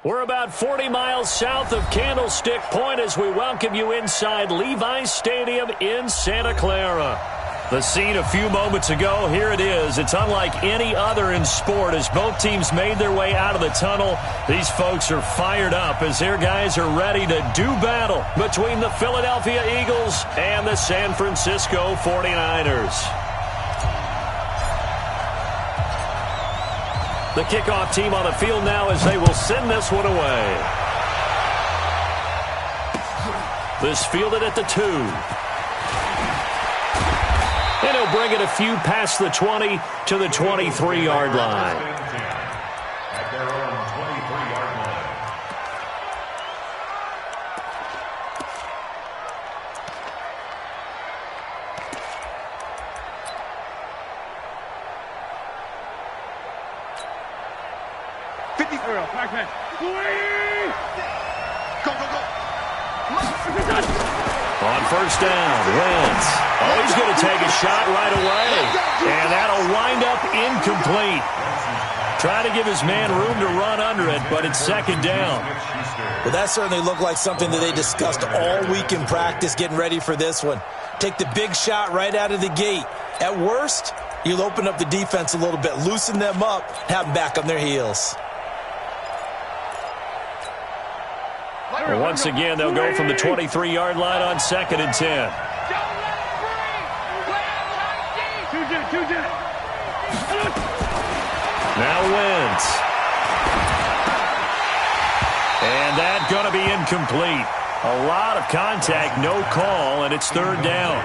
We're about 40 miles south of Candlestick Point as we welcome you inside Levi's Stadium in Santa Clara. The scene a few moments ago, here it is. It's unlike any other in sport as both teams made their way out of the tunnel. These folks are fired up as their guys are ready to do battle between the Philadelphia Eagles and the San Francisco 49ers. The kickoff team on the field now as they will send this one away. This fielded at the 2. And he'll bring it a few past the 20 to the 23-yard line. At their own 23-yard line. On first down, Wentz. Oh, he's going to take a shot right away. And that'll wind up incomplete. Trying to give his man room to run under it, but it's second down. Well, that certainly looked like something that they discussed all week in practice getting ready for this one. Take the big shot right out of the gate. At worst, you'll open up the defense a little bit, loosen them up, have them back on their heels. Well, once again, they'll go from the 23-yard line on 2nd and 10. Now Wentz. And that's going to be incomplete. A lot of contact, no call, and it's third down.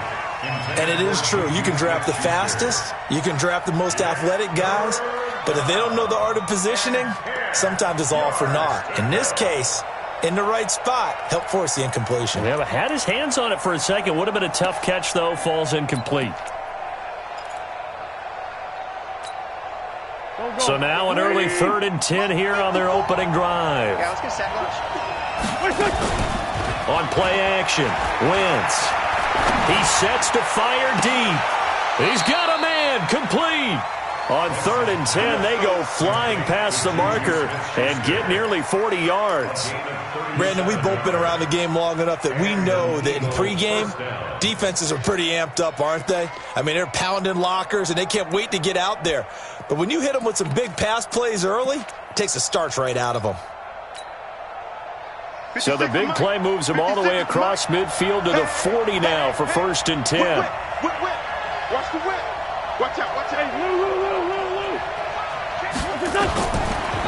And it is true. You can draft the fastest, you can draft the most athletic guys, but if they don't know the art of positioning, sometimes it's all for naught. In this case, in the right spot, help force the incompletion. Yeah, but had his hands on it for a second. Would have been a tough catch, though. Falls incomplete. So now an early 3rd and 10 here on their opening drive. Yeah, let's get set lunch. On play action, Wentz. He sets to fire deep. He's got a man, complete. On 3rd and 10, they go flying past the marker and get nearly 40 yards. Brandon, we've both been around the game long enough that we know that in pregame, defenses are pretty amped up, aren't they? I mean, they're pounding lockers, and they can't wait to get out there. But when you hit them with some big pass plays early, it takes the starch right out of them. So the big play moves them all the way across midfield to the 40 now for 1st and 10. Watch the whip. Watch out.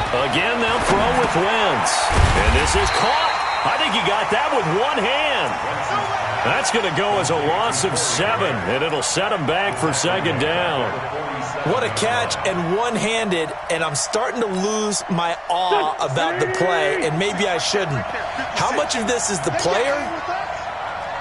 Again, they'll throw with Wentz. And this is caught. I think he got that with one hand. That's going to go as a loss of 7, and it'll set him back for 2nd down. What a catch, and one-handed, and I'm starting to lose my awe about the play, and maybe I shouldn't. How much of this is the player?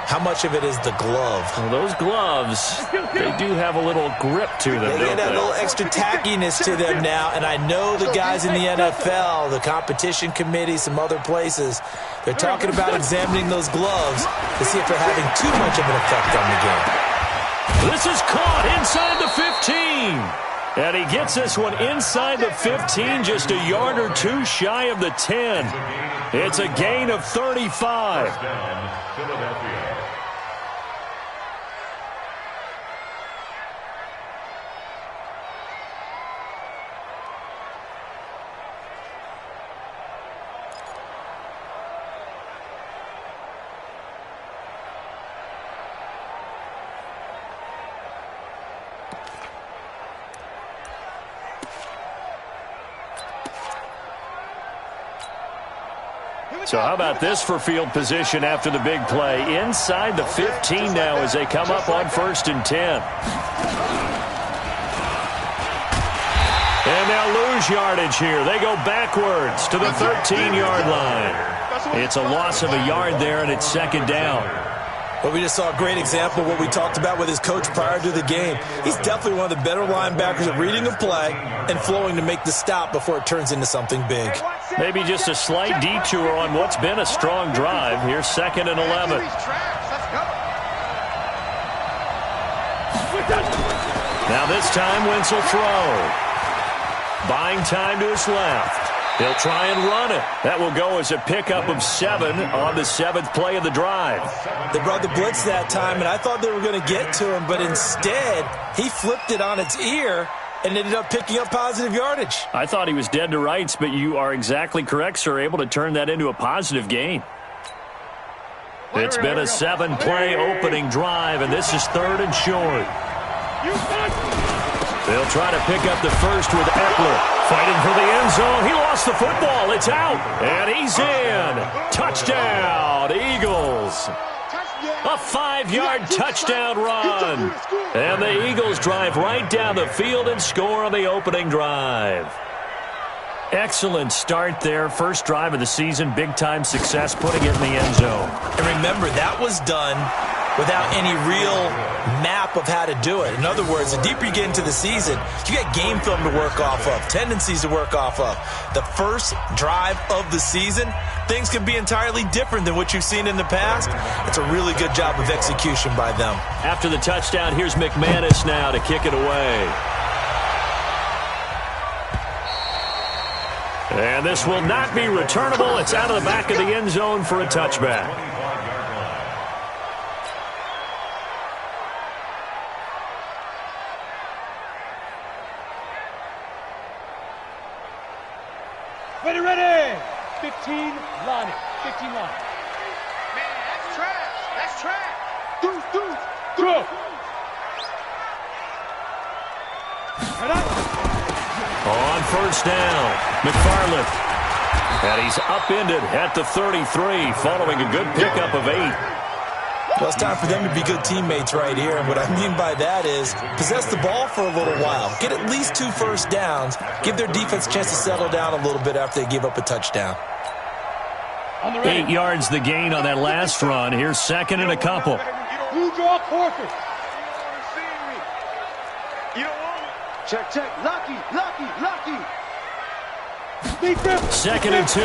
How much of it is the glove? Well, those gloves, they do have a little grip to them, They don't get a they? little extra tackiness to them now, and I know the guys in the NFL, the competition committee, some other places, they're talking about examining those gloves to see if they're having too much of an effect on the game. This is caught inside the 15. And he gets this one inside the 15, just a yard or two shy of the 10. It's a gain of 35. Philadelphia. So how about this for field position after the big play? Inside the 15 now as they come up on 1st and 10. And they'll lose yardage here. They go backwards to the 13-yard line. It's a loss of a yard there, and it's 2nd down. Well, we just saw a great example of what we talked about with his coach prior to the game. He's definitely one of the better linebackers at reading a play and flowing to make the stop before it turns into something big. Maybe just a slight detour on what's been a strong drive. Here's 2nd and 11. Now this time, Wentz will throw. Buying time to his left. He'll try and run it. That will go as a pickup of 7 on the 7th play of the drive. They brought the blitz that time, and I thought they were going to get to him, but instead he flipped it on its ear and ended up picking up positive yardage. I thought he was dead to rights, but you are exactly correct, sir, able to turn that into a positive gain. It's been a 7-play opening drive, and this is 3rd and short. They'll try to pick up the first with Eckler. Fighting for the end zone. He lost the football. It's out. And he's in. Touchdown, Eagles. A 5-yard touchdown run. And the Eagles drive right down the field and score on the opening drive. Excellent start there. First drive of the season. Big-time success putting it in the end zone. And remember, that was done without any real map of how to do it. In other words, the deeper you get into the season, you got game film to work off of, tendencies to work off of. The first drive of the season, things can be entirely different than what you've seen in the past. It's a really good job of execution by them. After the touchdown, here's McManus now to kick it away. And this will not be returnable. It's out of the back of the end zone for a touchback. Ready. 15 line. 15 line. Man, that's trash. That's trash. Deuce. Throw. Right up. On first down, McFarland. And he's upended at the 33 following a good pickup of 8. Well, it's time for them to be good teammates right here. And what I mean by that is possess the ball for a little while. Get at least 2 first downs. Give their defense a chance to settle down a little bit after they give up a touchdown. 8 yards the gain on that last run. Here's 2nd and a couple. Blue draw quarter. Check. Lucky. 2nd and 2.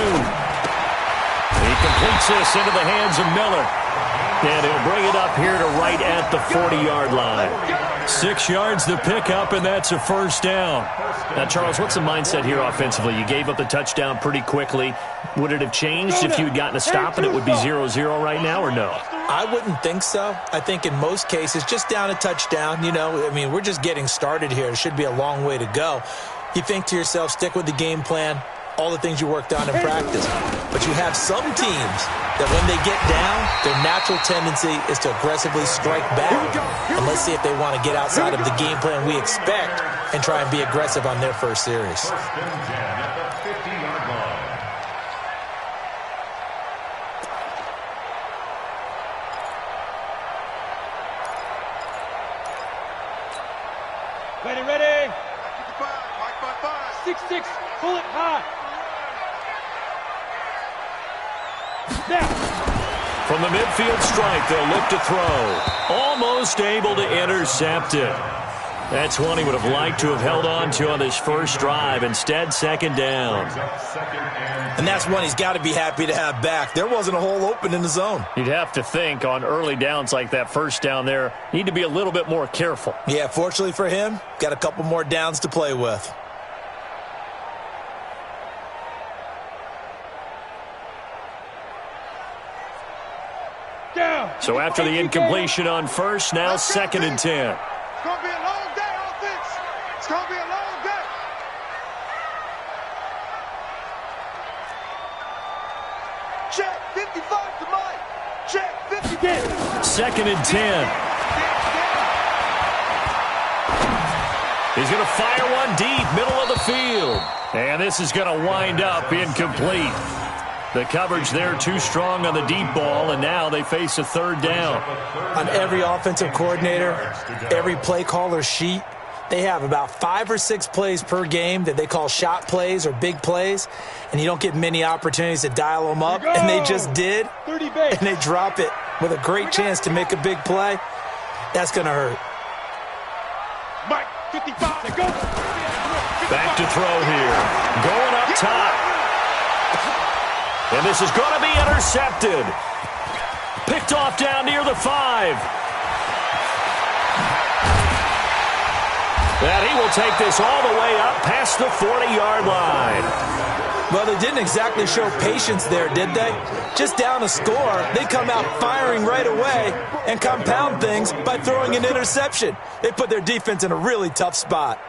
He completes this into the hands of Miller. And he'll bring it up here to right at the 40-yard line. 6 yards the pickup, and that's a first down. Now, Charles, what's the mindset here offensively? You gave up the touchdown pretty quickly. Would it have changed if you had gotten a stop and it would be 0-0 right now, or no? I wouldn't think so. I think in most cases, just down a touchdown, we're just getting started here. It should be a long way to go. You think to yourself, stick with the game plan, all the things you worked on in practice. But you have some teams that when they get down, their natural tendency is to aggressively strike back. And let's see if they want to get outside of the game plan we expect and try and be aggressive on their first series. Ready. 6-6. Pull it high. Now. From the midfield stripe, they'll look to throw. Almost able to intercept it. That's one he would have liked to have held on to on this first drive. Instead, 2nd down. And that's one he's got to be happy to have back. There wasn't a hole open in the zone. You'd have to think on early downs like that first down there, need to be a little bit more careful. Yeah, fortunately for him, got a couple more downs to play with. So after the incompletion on first, now 2nd and 10. It's going to be a long day, offense. It's going to be a long day. Check, 55 to Mike. Check, 50. 2nd and 10. He's going to fire one deep, middle of the field. And this is going to wind up incomplete. The coverage there too strong on the deep ball, and now they face a 3rd down. On every offensive coordinator, every play caller sheet, they have about 5 or 6 plays per game that they call shot plays or big plays, and you don't get many opportunities to dial them up, and they just did, and they drop it with a great chance to make a big play. That's going to hurt. Mike, 55. Go. Back to throw here. Going up top. And this is going to be intercepted. Picked off down near the 5. And he will take this all the way up past the 40-yard line. Well, they didn't exactly show patience there, did they? Just down a score, they come out firing right away and compound things by throwing an interception. They put their defense in a really tough spot.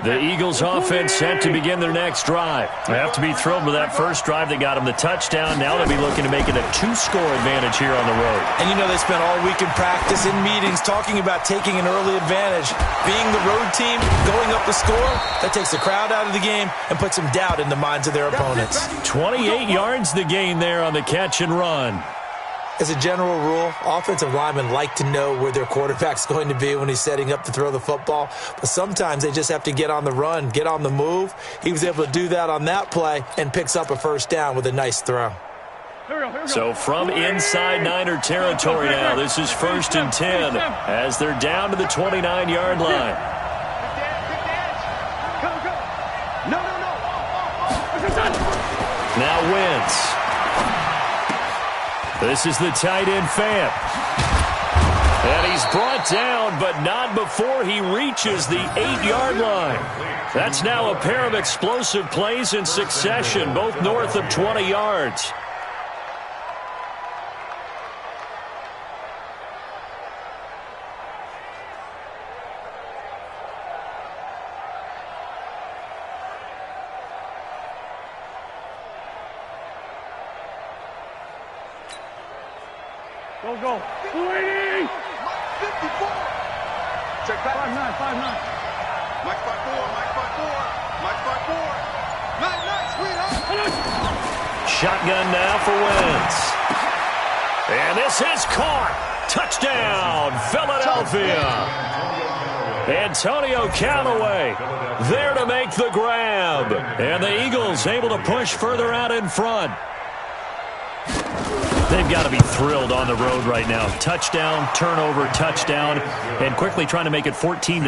The Eagles offense set to begin their next drive. They have to be thrilled with that first drive. They got them the touchdown. Now they'll be looking to make it a 2-score advantage here on the road. And you know they spent all week in practice, in meetings, talking about taking an early advantage. Being the road team, going up the score, that takes the crowd out of the game and puts some doubt in the minds of their opponents. 28 yards the gain there on the catch and run. As a general rule, offensive linemen like to know where their quarterback's going to be when he's setting up to throw the football. But sometimes they just have to get on the run, get on the move. He was able to do that on that play and picks up a first down with a nice throw. So from inside Niner territory now, this is 1st and 10 as they're down to the 29-yard line. Now Wentz. This is the tight end Fant. And he's brought down, but not before he reaches the 8-yard line. That's now a pair of explosive plays in succession, both north of 20 yards. Go. 280. 54. Check back. 5'9", 5'9". Mike 5'4". Mike 5'4". Nice, sweetheart. Shotgun now for Wentz. And this is caught. Touchdown, Philadelphia. Antonio Callaway there to make the grab. And the Eagles able to push further out in front. They've got to be thrilled on the road right now. Touchdown, turnover, touchdown, and quickly trying to make it 14-0.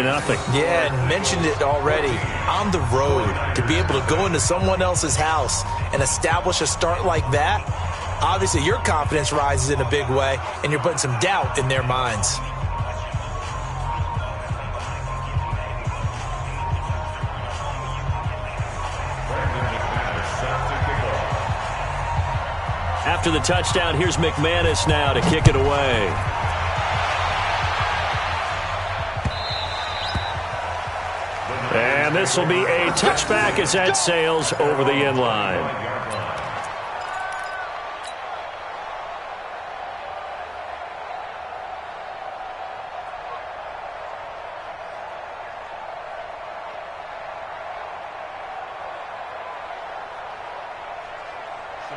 Yeah, and mentioned it already. On the road, to be able to go into someone else's house and establish a start like that, obviously your confidence rises in a big way, and you're putting some doubt in their minds. After the touchdown, here's McManus now to kick it away. And this will be a touchback as that sails over the end line.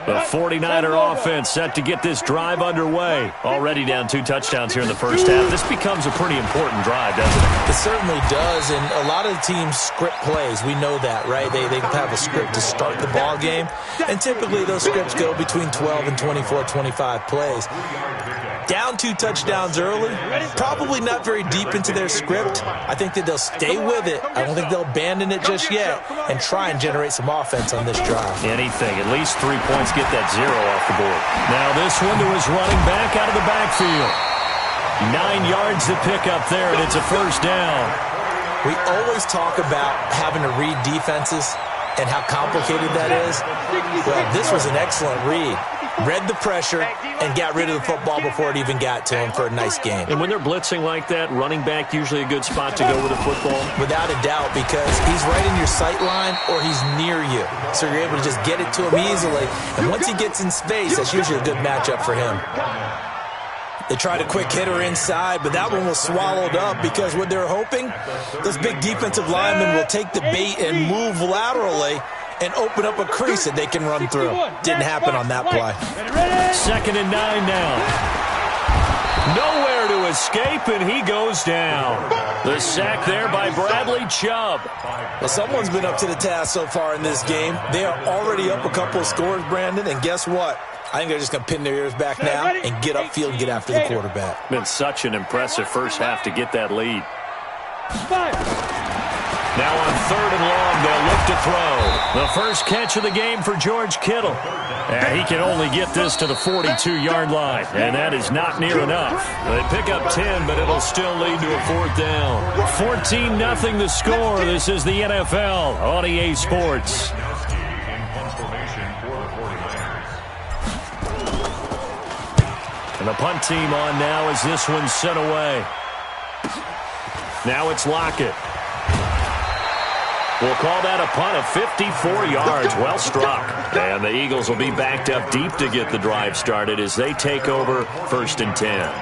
The 49er offense set to get this drive underway. Already down 2 touchdowns here in the first half. This becomes a pretty important drive, doesn't it? It certainly does, and a lot of the teams script plays. We know that, right? They have a script to start the ball game, and typically those scripts go between 12 and 24, 25 plays. Down 2 touchdowns early, probably not very deep into their script. I think that they'll stay with it. I don't think they'll abandon it just yet and try and generate some offense on this drive. Anything, at least 3 points, get that 0 off the board. Now this one to his running back out of the backfield. 9 yards to pick up there, and it's a first down. We always talk about having to read defenses and how complicated that is. Well, this was an excellent read. Read the pressure and got rid of the football before it even got to him for a nice game. And when they're blitzing like that, running back usually a good spot to go with the football? Without a doubt, because he's right in your sight line or he's near you. So you're able to just get it to him easily. And once he gets in space, that's usually a good matchup for him. They tried a quick hitter inside, but that one was swallowed up because what they're hoping, those big defensive linemen will take the bait and move laterally and open up a crease that they can run through. Didn't happen on that play. 2nd and 9 now. Nowhere to escape, and he goes down. The sack there by Bradley Chubb. Well, someone's been up to the task so far in this game. They are already up a couple of scores, Brandon, and guess what? I think they're just going to pin their ears back now and get upfield and get after the quarterback. Been such an impressive first half to get that lead. Now on 3rd and long, they'll look to throw. The first catch of the game for George Kittle. And he can only get this to the 42-yard line, and that is not near enough. They pick up 10, but it'll still lead to a 4th down. 14-0 the score. This is the NFL on EA Sports. And the punt team on now as this one's sent away. Now it's Lockett. We'll call that a punt of 54 yards. Well struck. And the Eagles will be backed up deep to get the drive started as they take over 1st and 10.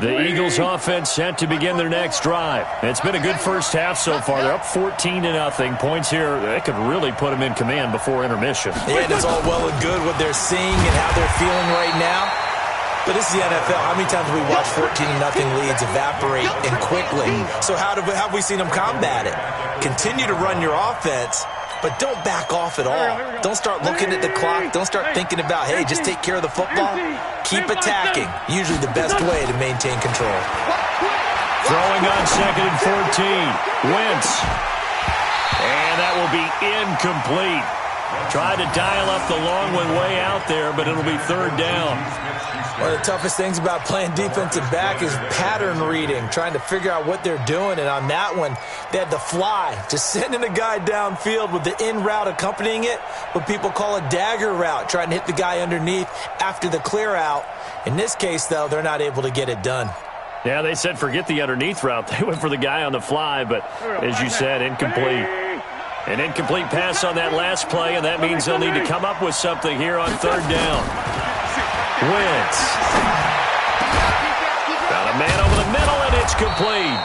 The Eagles offense set to begin their next drive. It's been a good first half so far. They're up 14-0. Points here, they could really put them in command before intermission. Yeah, and it's all well and good what they're seeing and how they're feeling right now. But this is the NFL. How many times have we watched 14-0 leads evaporate and quickly? So how have we seen them combat it? Continue to run your offense, but don't back off at all. Don't start looking at the clock. Don't start thinking about, hey, just take care of the football. Keep attacking. Usually the best way to maintain control. Throwing on 2nd and 14. Wentz. And that will be incomplete. Tried to dial up the long one way out there, but it'll be 3rd down. One of the toughest things about playing defensive back is pattern reading, trying to figure out what they're doing. And on that one, they had the fly, just sending a guy downfield with the in route accompanying it, what people call a dagger route, trying to hit the guy underneath after the clear out. In this case, though, they're not able to get it done. Yeah, they said forget the underneath route. They went for the guy on the fly, but as you said, incomplete. An incomplete pass on that last play, and that means they'll need to come up with something here on 3rd down. Wentz. Got a man over the middle, and it's complete.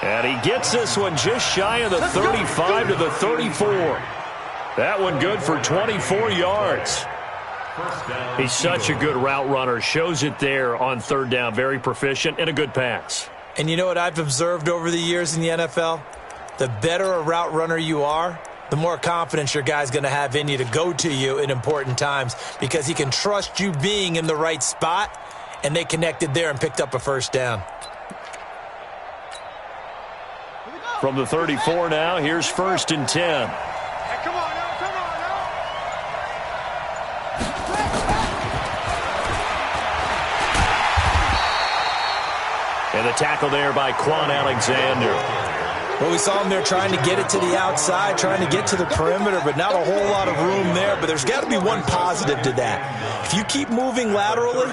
And he gets this one just shy of the 35 to the 34. That one good for 24 yards. He's such a good route runner. Shows it there on 3rd down. Very proficient and a good pass. And you know what I've observed over the years in the NFL? The better a route runner you are, the more confidence your guy's going to have in you to go to you in important times because he can trust you being in the right spot, and they connected there and picked up a 1st down. From the 34 now, here's 1st and 10. Hey, come on now, come on now. And the tackle there by Quan Alexander. Well, we saw him there trying to get it to the outside, trying to get to the perimeter, but not a whole lot of room there. But there's got to be one positive to that. If you keep moving laterally,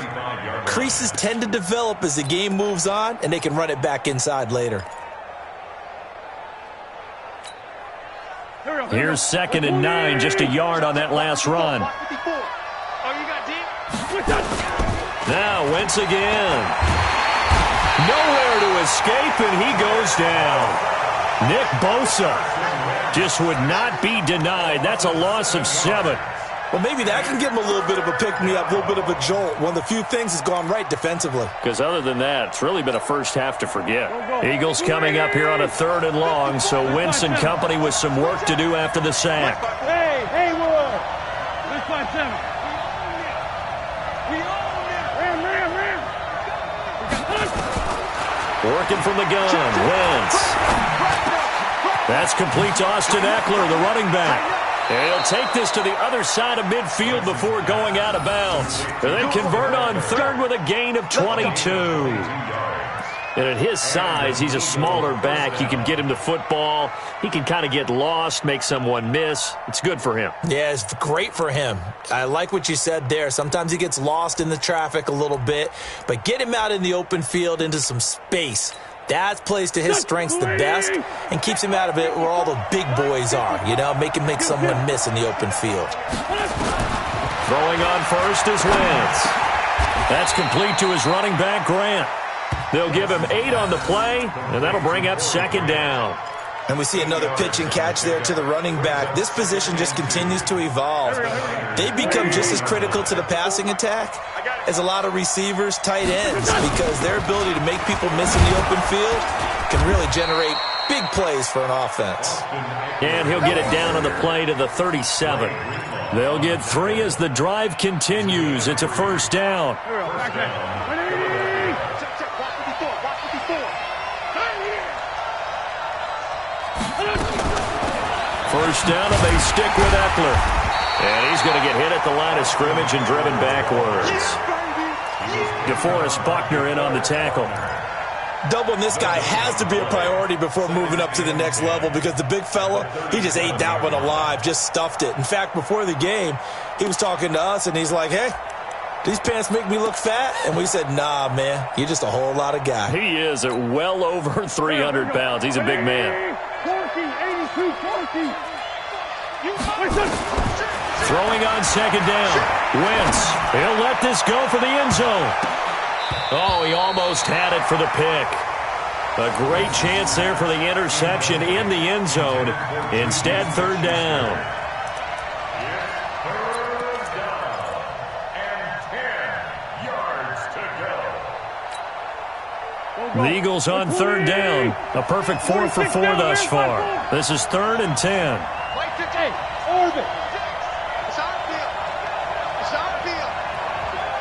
creases tend to develop as the game moves on, and they can run it back inside later. Here's 2nd and 9, just a yard on that last run. Now Wentz again. Nowhere to escape, and he goes down. Nick Bosa just would not be denied. That's a loss of 7. Well, maybe that can give him a little bit of a pick-me-up, a little bit of a jolt. One of the few things has gone right defensively. Because other than that, it's really been a first half to forget. Eagles coming up here on a 3rd and long, so Wentz and company with some work to do after the sack. Hey, Haywood. Let's fight 7. We own it. Ram. Working from the gun, Wentz. That's complete to Austin Eckler, the running back. And he'll take this to the other side of midfield before going out of bounds. And they convert on 3rd with a gain of 22. And at his size, he's a smaller back. You can get him the football. He can kind of get lost, make someone miss. It's good for him. Yeah, it's great for him. I like what you said there. Sometimes he gets lost in the traffic a little bit, but get him out in the open field into some space. That plays to his strengths the best and keeps him out of it where all the big boys are, you know, make someone miss in the open field. Throwing on 1st is Wentz. That's complete to his running back, Grant. They'll give him 8 on the play, and that'll bring up 2nd down. And we see another pitch and catch there to the running back. This position just continues to evolve. They become just as critical to the passing attack as a lot of receivers, tight ends, because their ability to make people miss in the open field can really generate Big plays for an offense. And he'll get it down on the play to the 37. They'll get 3 as the drive continues. It's a first down. First down, and they stick with Eckler. And he's going to get hit at the line of scrimmage and driven backwards. DeForest Buckner in on the tackle. Doubling this guy has to be a priority before moving up to the next level because the big fella, he just ate that one alive, just stuffed it. In fact, before the game, he was talking to us, and he's like, hey, these pants make me look fat? And we said, nah, man, you're just a whole lot of guy. He is at well over 300 pounds. He's a big man. 82, 40. Throwing on second down. Wentz. He'll let this go for the end zone. Oh, he almost had it for the pick. A great chance there for the interception in the end zone. Instead, third down. The Eagles on third down. A perfect 4 for 4 thus far. This is 3rd and 10. Hey, orbit. It's on field. It's on field.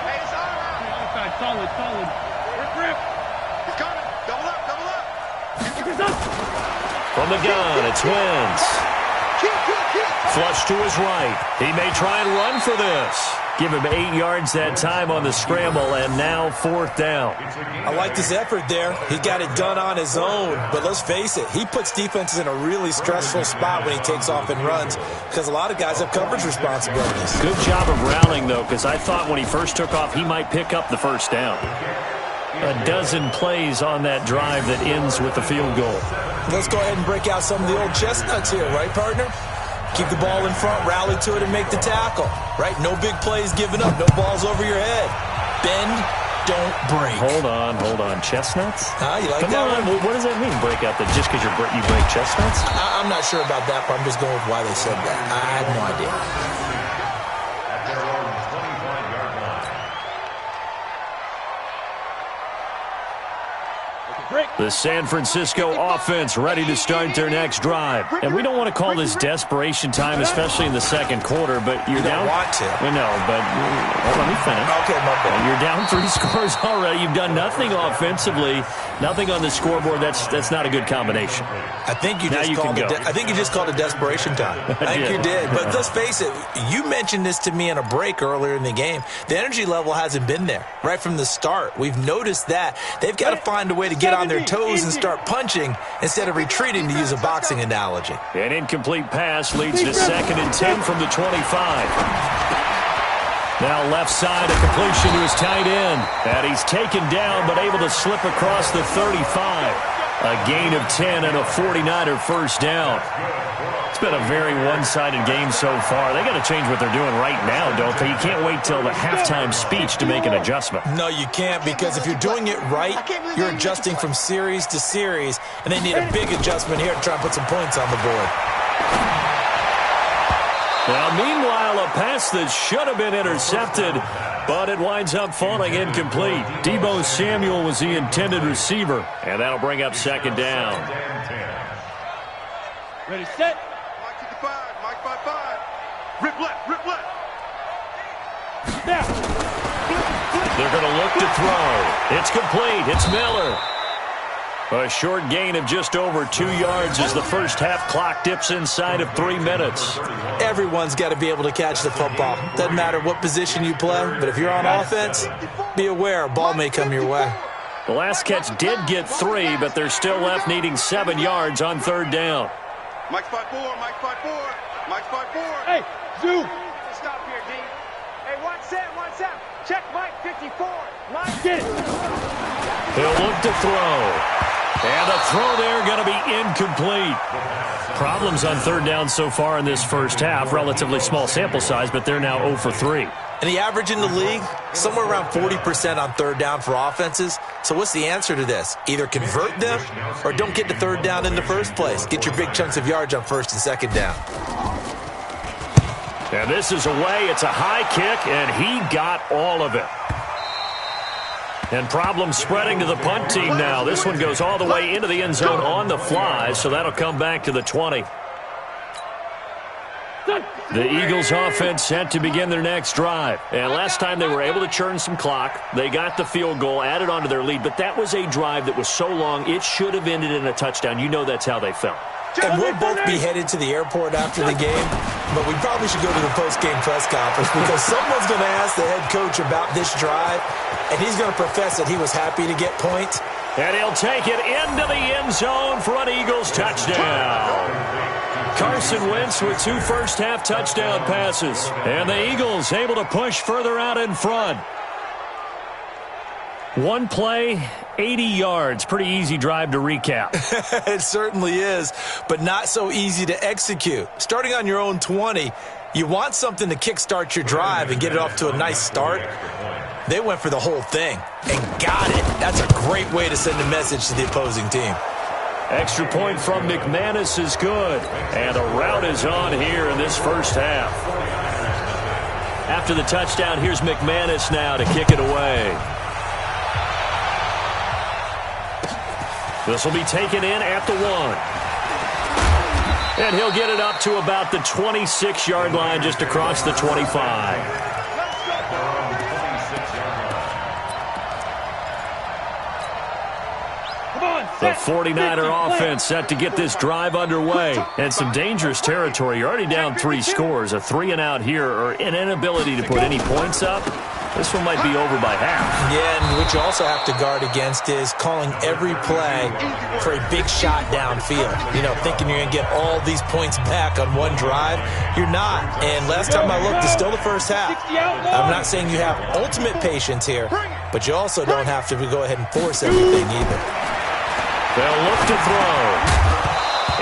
Hey, it's all around. Outside, solid. Rip. He's coming. Double up. From the gun, it's Wentz. Flush to his right. He may try and run for this. Give him 8 yards that time on the scramble, and now 4th down. I like this effort there. He got it done on his own. But let's face it, he puts defenses in a really stressful spot when he takes off and runs because a lot of guys have coverage responsibilities. Good job of rallying, though, because I thought when he first took off, he might pick up the first down. A dozen plays on that drive that ends with the field goal. Let's go ahead and break out some of the old chestnuts here, right, partner? Keep the ball in front, rally to it, and make the tackle. Right? No big plays given up. No balls over your head. Bend, don't break. Hold on. Chestnuts? You like Come that on. one? What does that mean, break out? That just because you break chestnuts? I'm not sure about that, but I'm just going with why they said that. I have no idea. At their own 25-yard line. The San Francisco offense ready to start their next drive. And we don't want to call this desperation time, especially in the second quarter, but you're down. You don't want to. No, but let me finish. Okay, my bad. You're down 3 scores already. You've done nothing offensively, nothing on the scoreboard. That's not a good combination. I think you Now just you called can it. go. I think you just called it desperation time. I think you did. But let's face it. You mentioned this to me in a break earlier in the game. The energy level hasn't been there right from the start. We've noticed that they've got to find a way to get on their toes and start punching instead of retreating, to use a boxing analogy. An incomplete pass leads to 2nd and 10 from the 25. Now left side, a completion to his tight end. And he's taken down, but able to slip across the 35. A gain of 10 and a 49er first down. It's been a very one-sided game so far. They got to change what they're doing right now, don't they? You can't wait till the halftime speech to make an adjustment. No, you can't, because if you're doing it right, you're adjusting from series to series, and they need a big adjustment here to try and put some points on the board. Now, meanwhile, a pass that should have been intercepted, but it winds up falling incomplete. Deebo Samuel was the intended receiver, and that'll bring up 2nd down. Ready, set. Mike to the 5. Mike 5-5. Rip left. Down. They're going to look to throw. It's complete. It's Miller. A short gain of just over 2 yards as the first half clock dips inside of 3 minutes. Everyone's got to be able to catch the football. Doesn't matter what position you play, but if you're on offense, be aware a ball may come your way. The last catch did get 3, but they're still left needing 7 yards on 3rd down. Mike 5-4. Mike 5-4. Mike 5-4. Hey, zoom. Stop here, D. Hey, one set. Check Mike 54. Mike, Get it. He'll look to throw. And a throw there going to be incomplete. Problems on 3rd down so far in this first half. Relatively small sample size, but they're now 0 for 3. And the average in the league, somewhere around 40% on 3rd down for offenses. So what's the answer to this? Either convert them or don't get to 3rd down in the first place. Get your big chunks of yards on 1st and 2nd down. And this is away. It's a high kick, and he got all of it. And problems spreading to the punt team now. This one goes all the way into the end zone on the fly, so that'll come back to the 20. The Eagles offense set to begin their next drive. And last time they were able to churn some clock. They got the field goal, added on to their lead. But that was a drive that was so long, it should have ended in a touchdown. You know that's how they felt. And we'll both be headed to the airport after the game, but we probably should go to the post-game press conference because someone's going to ask the head coach about this drive, and he's going to profess that he was happy to get points. And he'll take it into the end zone for an Eagles touchdown. Carson Wentz with 2 first-half touchdown passes. And the Eagles able to push further out in front. One play, 80 yards. Pretty easy drive to recap. It certainly is, but not so easy to execute. Starting on your own 20, you want something to kickstart your drive and get it off to a nice start. They went for the whole thing and got it. That's a great way to send a message to the opposing team. Extra point from McManus is good. And the route is on here in this first half. After the touchdown, here's McManus now to kick it away. This will be taken in at the 1. And he'll get it up to about the 26-yard line just across the 25. The 49er offense set to get this drive underway. And some dangerous territory. You're already down 3 scores. A 3-and-out here or an inability to put any points up. This one might be over by half. Yeah, and what you also have to guard against is calling every play for a big shot downfield. You know, thinking you're going to get all these points back on one drive. You're not. And last time I looked, it's still the first half. I'm not saying you have ultimate patience here, but you also don't have to go ahead and force everything either. They'll look to throw.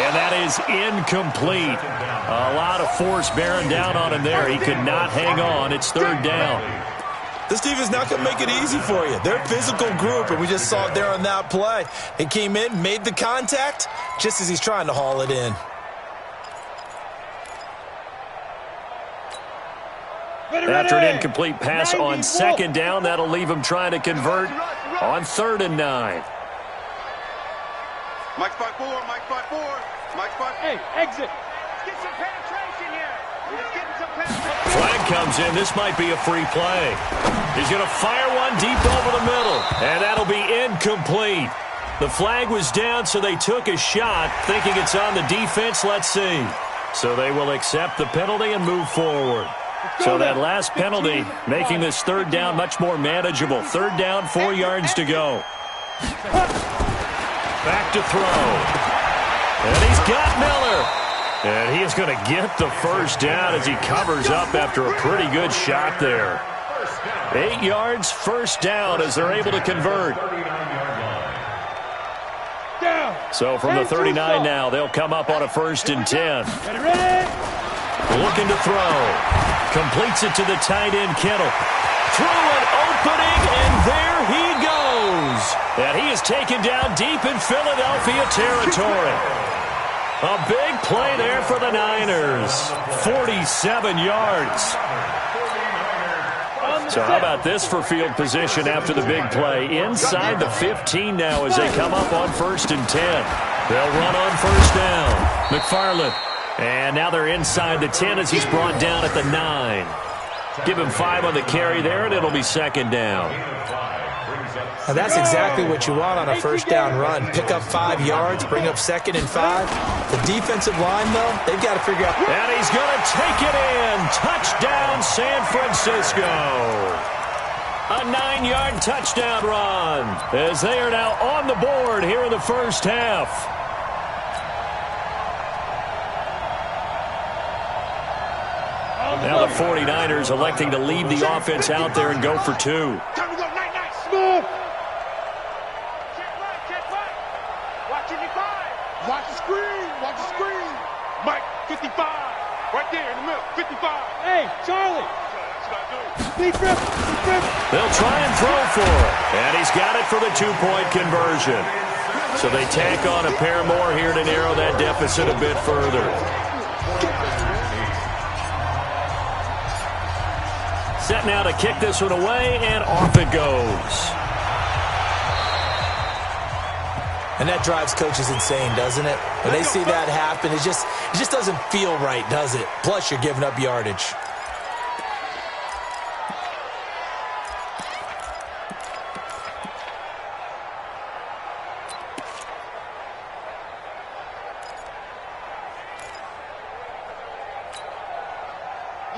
And that is incomplete. A lot of force bearing down on him there. He could not hang on. It's 3rd down. This team is not going to make it easy for you. They're a physical group, and we just saw it there on that play. He came in, made the contact, just as he's trying to haul it in. After an incomplete pass on 2nd down, that'll leave him trying to convert on 3rd and 9. Mike's 5-4, Mike's 5-4, Mike's 5-4. Hey, exit. Let's get some penetration here. Let's get some penetration. Flag comes in. This might be a free play. He's going to fire one deep over the middle, and that'll be incomplete. The flag was down, so they took a shot, thinking it's on the defense. Let's see. So they will accept the penalty and move forward. So that last penalty making this 3rd down much more manageable. 3rd down, 4 yards to go. Back to throw. And he's got Miller. And he is going to get the first down as he covers up after a pretty good shot there. 8 yards, first down as they're able to convert. So from the 39 now, they'll come up on a 1st and 10. Looking to throw. Completes it to the tight end, Kittle. Through an opening, and there he goes. And he is taken down deep in Philadelphia territory. A big play there for the Niners. 47 yards. So how about this for field position after the big play? Inside the 15 now as they come up on 1st and 10. They'll run on 1st down. McFarland. And now they're inside the 10 as he's brought down at the 9. Give him 5 on the carry there, and it'll be 2nd down. Now that's exactly what you want on a 1st down run. Pick up 5 yards, bring up 2nd and 5. The defensive line, though, they've got to figure out. And he's going to take it in. Touchdown, San Francisco. A 9-yard touchdown run as they are now on the board here in the first half. Now the 49ers electing to leave the offense out there and go for 2. Time to go, night. Smooth. Check right. Watching your 5. Watch the screen. Watch the screen. Mike, 55. Right there in the middle. 55. Hey, Charlie. That's what I do. Deep rip. They'll try and throw for it. And he's got it for the 2-point conversion. So they tack on a pair more here to narrow that deficit a bit further. Set now to kick this one away, and off it goes. And that drives coaches insane, doesn't it? When they see that happen, it just doesn't feel right, does it? Plus, you're giving up yardage.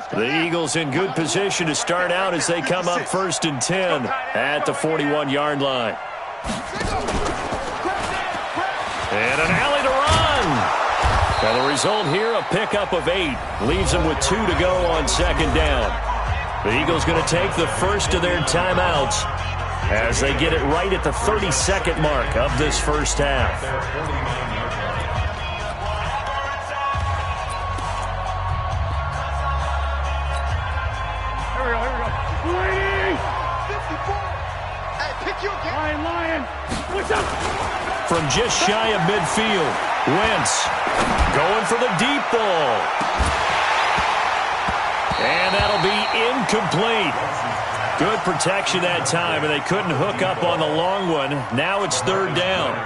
The Eagles in good position to start out as they come up 1st and 10 at the 41-yard line. And an alley to run. And the result here, a pickup of 8. Leaves them with 2 to go on 2nd down. The Eagles going to take the first of their timeouts as they get it right at the 32nd mark of this first half. From just shy of midfield, Wentz going for the deep ball. And that'll be incomplete. Good protection that time, and they couldn't hook up on the long one. Now it's 3rd down.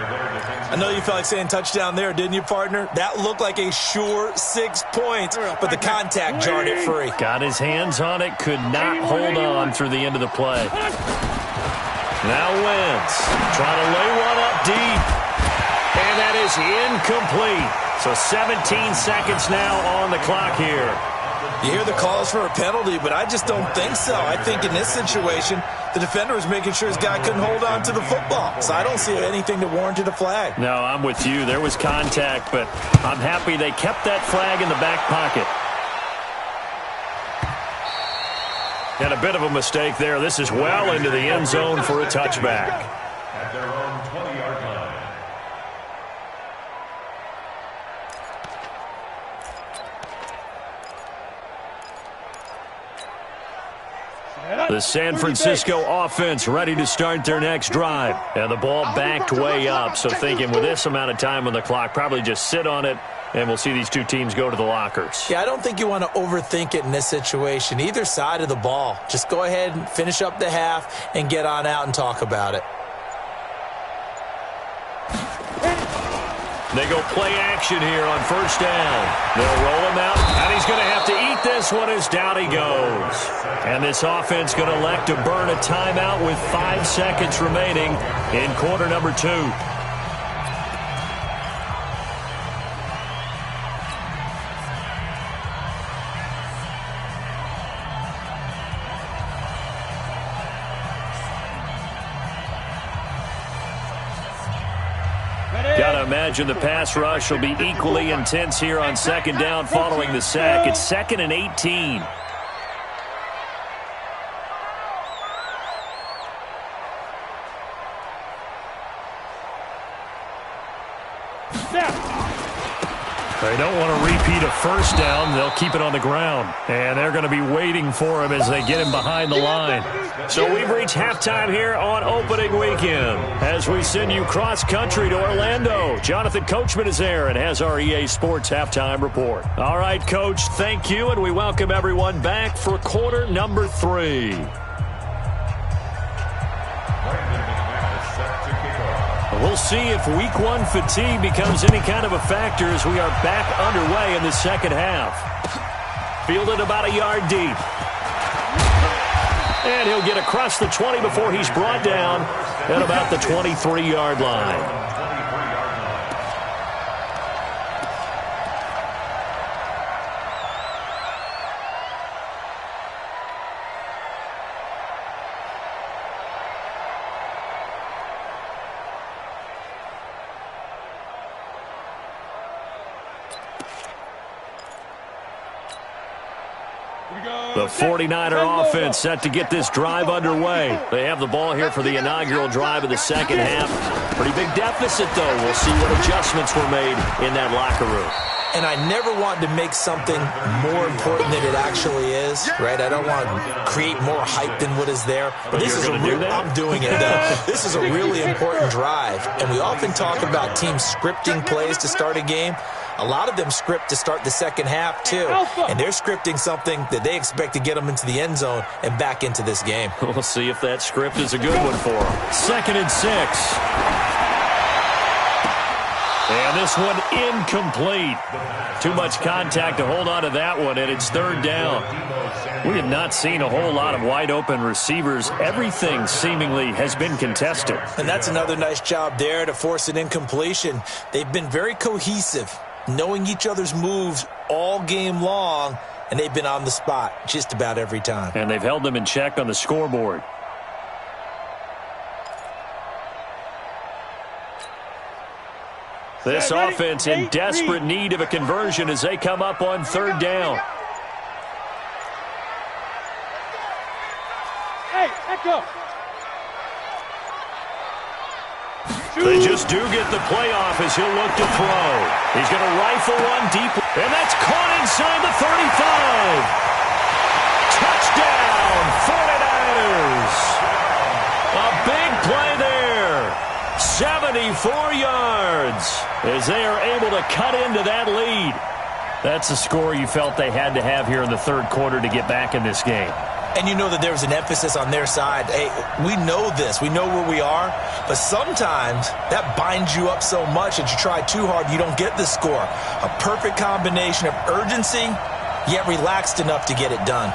I know you felt like saying touchdown there, didn't you, partner? That looked like a sure 6 points, but the contact jarred it free. Got his hands on it, could not hold on through the end of the play. Now Wentz trying to lay one up deep. And that is incomplete. So 17 seconds now on the clock here. You hear the calls for a penalty, but I just don't think so. I think in this situation, the defender was making sure his guy couldn't hold on to the football. So I don't see anything that warranted a flag. No, I'm with you. There was contact, but I'm happy they kept that flag in the back pocket. And a bit of a mistake there. This is well into the end zone for a touchback. At their own 20-yard line. The San Francisco offense ready to start their next drive. And the ball backed way up, so thinking with this amount of time on the clock, probably just sit on it, and we'll see these two teams go to the lockers. Yeah, I don't think you want to overthink it in this situation. Either side of the ball. Just go ahead and finish up the half and get on out and talk about it. They go play action here on 1st down. They'll roll him out, and he's going to have to eat this one as down he goes. And this offense going to elect to burn a timeout with 5 seconds remaining in quarter number 2. Gotta imagine the pass rush will be equally intense here on 2nd down following the sack. It's 2nd and 18. They don't want to repeat a 1st down. They'll keep it on the ground. And they're going to be waiting for him as they get him behind the line. So we've reached halftime here on opening weekend as we send you cross-country to Orlando. Jonathan Coachman is there and has our EA Sports halftime report. All right, Coach, thank you, and we welcome everyone back for quarter number 3. We'll see if week 1 fatigue becomes any kind of a factor as we are back underway in the second half. Fielded about a yard deep. And he'll get across the 20 before he's brought down at about the 23-yard line. The 49er offense set to get this drive underway. They have the ball here for the inaugural drive of the second half. Pretty big deficit, though. We'll see what adjustments were made in that locker room. And I never want to make something more important than it actually is, right? I don't want to create more hype than what is there. But this is I'm doing it, though. This is a really important drive. And we often talk about teams scripting plays to start a game. A lot of them script to start the second half, too. And they're scripting something that they expect to get them into the end zone and back into this game. We'll see if that script is a good one for them. 2nd and 6. And this one incomplete. Too much contact to hold on to that one, and it's third down. We have not seen a whole lot of wide-open receivers. Everything seemingly has been contested. And that's another nice job there to force an incompletion. They've been very cohesive, knowing each other's moves all game long, and they've been on the spot just about every time. And they've held them in check on the scoreboard. This offense in desperate need of a conversion as they come up on third down. Hey, let go. They just do get the playoff as he'll look to throw. He's going to rifle one deep, and that's caught inside the 35. Touchdown, 49ers. A big play there. 74 yards as they are able to cut into that lead. That's the score you felt they had to have here in the third quarter to get back in this game. And you know that there was an emphasis on their side. Hey, we know this. We know where we are. But sometimes that binds you up so much that you try too hard, you don't get the score. A perfect combination of urgency, yet relaxed enough to get it done.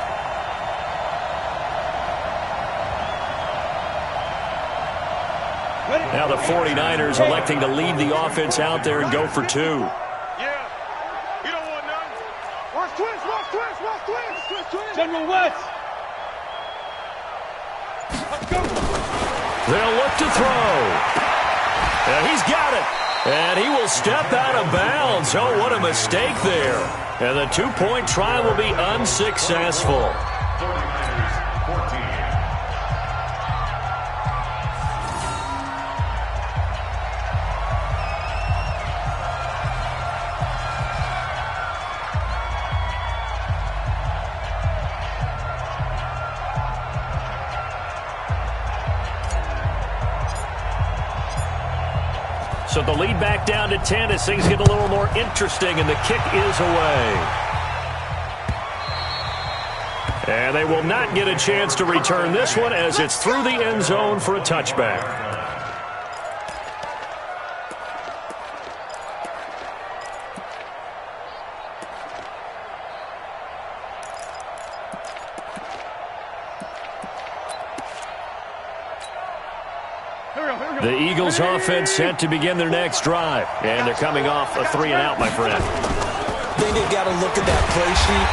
Now the 49ers electing to leave the offense out there and go for two. Yeah. You don't want none. Watch twins, watch twins, watch twins. Twins, twins. General West. Let's go. They'll look to throw. And he's got it. And he will step out of bounds. Oh, what a mistake there. And the two-point try will be unsuccessful. 49ers 14. So the lead back down to 10 as things get a little more interesting, and the kick is away. And they will not get a chance to return this one as it's through the end zone for a touchback. The Eagles offense set to begin their next drive. And they're coming off a 3-and-out, my friend. I think they've got to look at that play sheet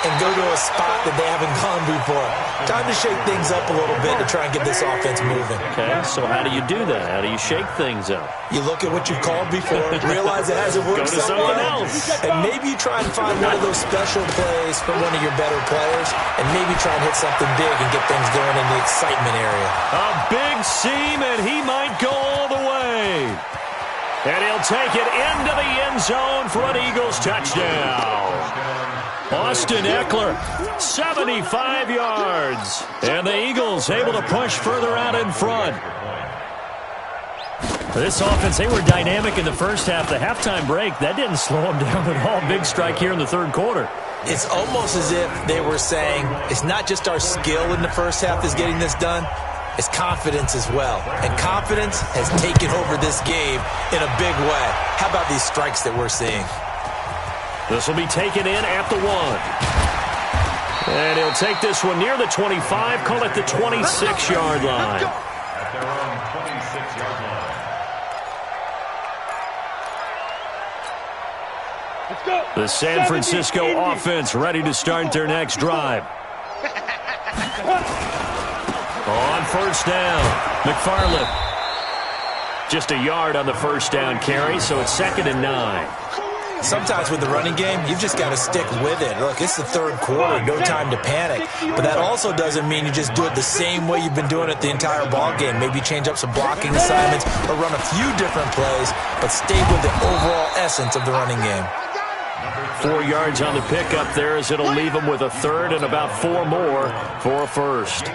and go to a spot that they haven't gone before. Time to shake things up a little bit to try and get this offense moving. Okay, so how do you do that? How do you shake things up? You look at what you've called before, realize it hasn't worked Go to so something well, else. and maybe you try and find one of those special plays from one of your better players, and maybe try and hit something big and get things going in the excitement area. A big seam, and he might go all the way. And he'll take it into the end zone for an Eagles touchdown. Austin Eckler, 75 yards. And the Eagles able to push further out in front. This offense, they were dynamic in the first half. The halftime break, that didn't slow them down at all. Big strike here in the third quarter. It's almost as if they were saying, it's not just our skill in the first half that's getting this done, it's confidence as well. And confidence has taken over this game in a big way. How about these strikes that we're seeing? This will be taken in at the 1. And he'll take this one near the 25, call it the 26-yard line. At their own 26-yard line. Let's go. The San Francisco offense ready to start their next drive. On first down, McFarland. Just a yard on the first down carry, so it's 2nd and 9. Sometimes with the running game, you've just got to stick with it. Look, it's the third quarter, no time to panic. But that also doesn't mean you just do it the same way you've been doing it the entire ball game. Maybe change up some blocking assignments or run a few different plays, but stay with the overall essence of the running game. 4 yards on the pickup there as it'll leave them with a third and about 4 more for a first.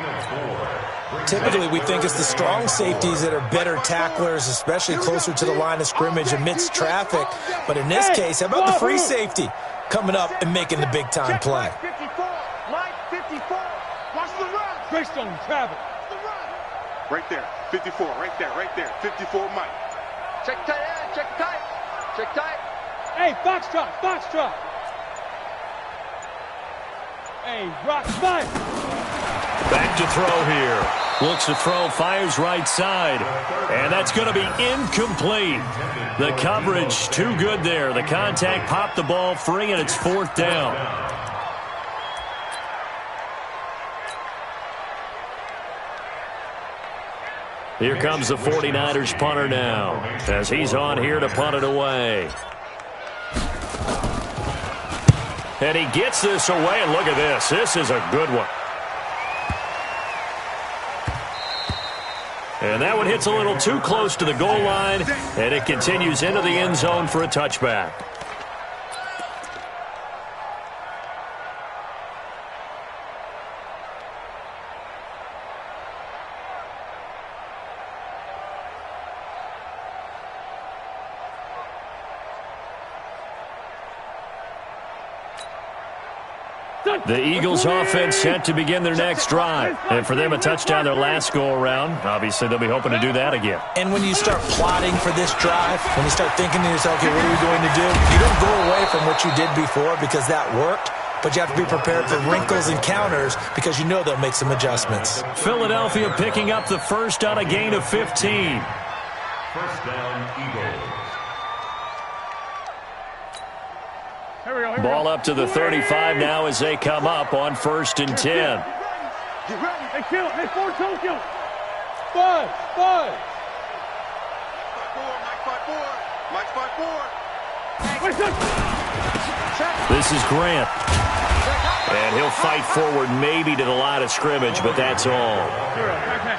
Typically, we think it's the strong safeties that are better tacklers, especially closer to the line of scrimmage amidst traffic. But in this case, how about the free safety coming up and making the big-time play? 54. Mike, 54. Watch the run. Greystone, Travis. Right there. 54. Right there. Right there. 54, Mike. Check tight end. Check tight. Trick tight. Hey, foxtrot, foxtrot. Hey, rock, fight. Back to throw here. Looks to throw, fires right side. And that's going to be incomplete. The coverage too good there. The contact popped the ball free, and it's 4th down. Here comes the 49ers punter now, as he's on here to punt it away. And he gets this away, and look at this. This is a good one. And that one hits a little too close to the goal line, and it continues into the end zone for a touchback. The Eagles offense set to begin their next drive. And for them, a touchdown their last go-around. Obviously, they'll be hoping to do that again. And when you start plotting for this drive, when you start thinking to yourself, okay, what are we going to do? You don't go away from what you did before because that worked, but you have to be prepared for wrinkles and counters because you know they'll make some adjustments. Philadelphia picking up the first on a gain of 15. First down, Eagles. Ball up to the 35 now as they come up on 1st and 10. Get ready. Hey, kill. Hey, forward, kill. Five. Mike 5-4. This is Grant. And he'll fight forward maybe to the line of scrimmage, but that's all.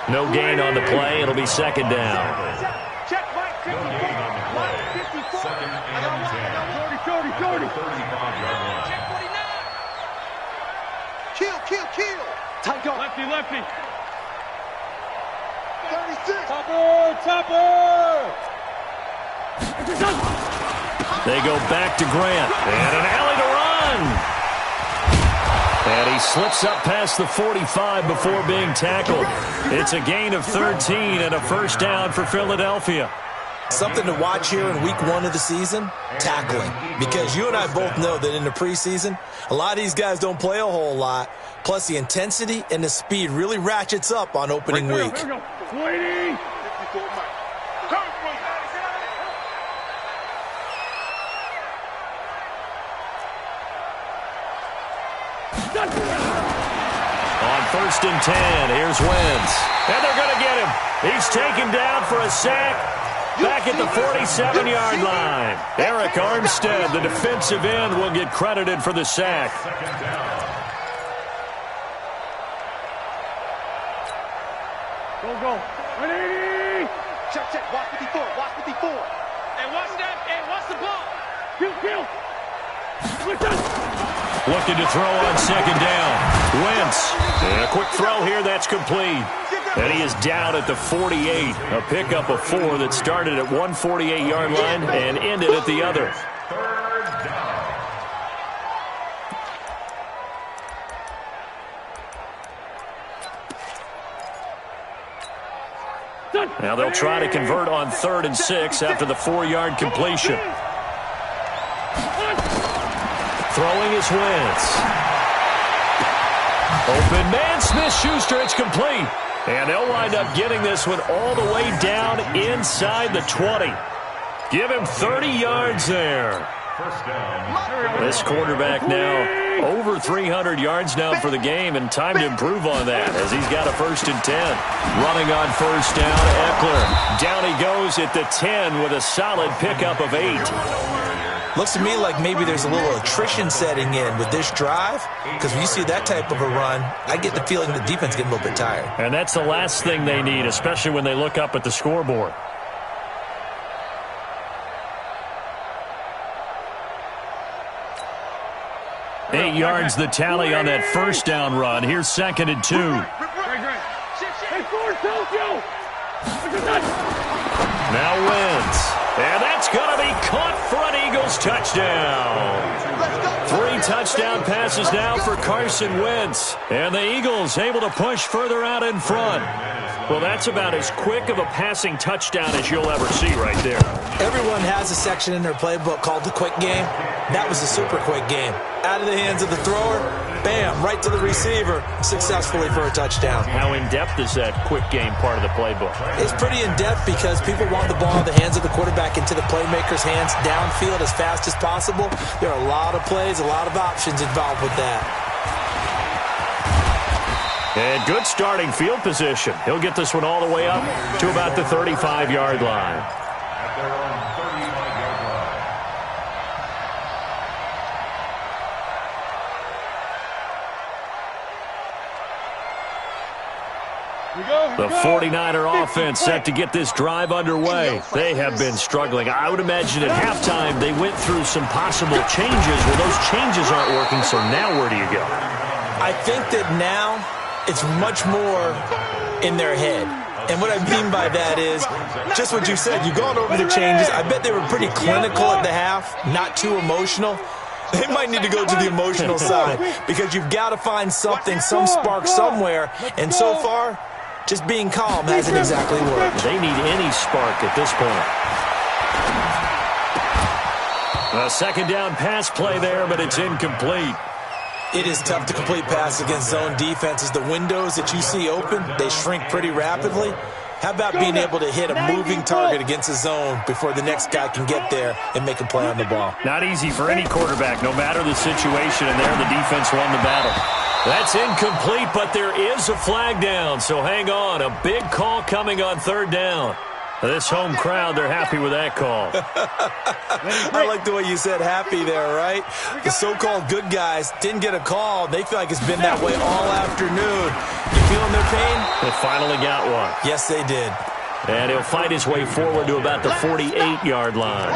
No gain on the play. It'll be 2nd down. Check Mike 54. Mike 54. Second and 40. 35-yard line. Check 49. Kill. Tight go. Lefty. 36. Topper. They go back to Grant. And an alley to run. And he slips up past the 45 before being tackled. It's a gain of 13 and a first down for Philadelphia. Something to watch here in week 1 of the season, tackling. Because you and I both know that in the preseason, a lot of these guys don't play a whole lot. Plus, the intensity and the speed really ratchets up on opening week. Here we go. 20. 54 Mike. Come on. On 1st and 10, here's Wentz. And they're going to get him. He's taken down for a sack. Back at the 47-yard line. Eric Armstead, the defensive end, will get credited for the sack. Go. 180. Check. Watch 54. Hey, watch that. Hey, watch the ball. Kill. Looking to throw on 2nd down. Wentz. And a quick throw here. That's complete. And he is down at the 48. A pickup of 4 that started at one 48-yard line and ended at the other. Third down. Now they'll try to convert on 3rd and 6 after the 4-yard completion. Throwing is Wentz. Open man, Smith-Schuster, it's complete. And they'll wind up getting this one all the way down inside the 20. Give him 30 yards there. First down. This quarterback now over 300 yards now for the game, and time to improve on that as he's got a 1st and 10. Running on 1st down, Eckler. Down he goes at the 10 with a solid pickup of 8. Looks to me like maybe there's a little attrition setting in with this drive, because when you see that type of a run, I get the feeling the defense getting a little bit tired. And that's the last thing they need, especially when they look up at the scoreboard. Eight yards the tally on that 1st down run. Here's 2nd and 2. Hey, forward, Tokyo. Now Wentz. And that's going to be caught for an Eagles touchdown. 3 touchdown passes now for Carson Wentz. And the Eagles able to push further out in front. Well, that's about as quick of a passing touchdown as you'll ever see right there. Everyone has a section in their playbook called the quick game. That was a super quick game. Out of the hands of the thrower, bam, right to the receiver, successfully for a touchdown. How in-depth is that quick game part of the playbook? It's pretty in-depth because people want the ball in the hands of the quarterback into the playmaker's hands downfield as fast as possible. There are a lot of plays, a lot of options involved with that. And good starting field position. He'll get this one all the way up to about the 35-yard line. At their own 35-yard line. The 49er offense set to get this drive underway. They have been struggling. I would imagine at halftime they went through some possible changes. Well, those changes aren't working, so now where do you go? I think that now it's much more in their head. And what I mean by that is just what you said. You've gone over the changes. I bet they were pretty clinical at the half, not too emotional. They might need to go to the emotional side because you've got to find something, some spark somewhere. And so far, just being calm hasn't exactly worked. They need any spark at this point. A second down pass play there, but it's incomplete. It is tough to complete pass against zone defenses. The windows that you see open, they shrink pretty rapidly. How about being able to hit a moving target against a zone before the next guy can get there and make a play on the ball? Not easy for any quarterback, no matter the situation, and there the defense won the battle. That's incomplete, but there is a flag down, so hang on. A big call coming on third down. This home crowd, they're happy with that call. I like the way you said happy there, right? The so-called good guys didn't get a call. They feel like it's been that way all afternoon. You feeling their pain? They finally got one. Yes, they did. And he'll fight his way forward to about the 48-yard line.